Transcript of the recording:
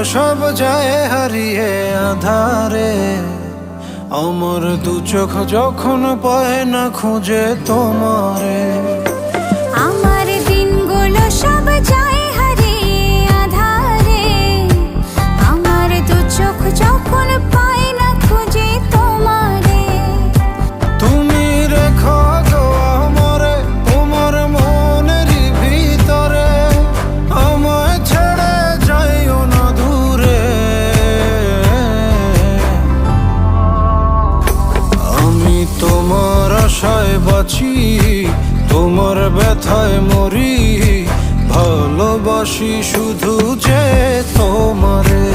সব যায় হারিয়ে আধারে, আমার দু চোখ যখন পায় না খুঁজে তোমারে। আমার দিনগুলো সব যায় হারিয়ে আধারে, আমার দু চোখ যখন পায় না খুঁজে তোমারে। তুমি রেখো গো আমারে তোমার মনেরই ভিতরে, আমায় ছেড়ে যাইও না দূরে। আমি তোমার আশায় বাঁচি, তোমার ব্যথায় মরি, ভালোবাসি শুধু যে তোমারে।